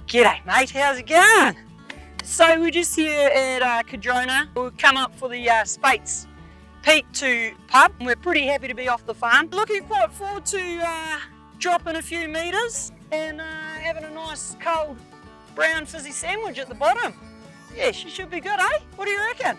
G'day mate, how's it going? So we're just here at Cadrona. We've come up for the Speights Peak to pub. We're pretty happy to be off the farm. Looking quite forward to dropping a few metres and having a nice cold brown fizzy sandwich at the bottom. Yeah, she should be good, eh? What do you reckon?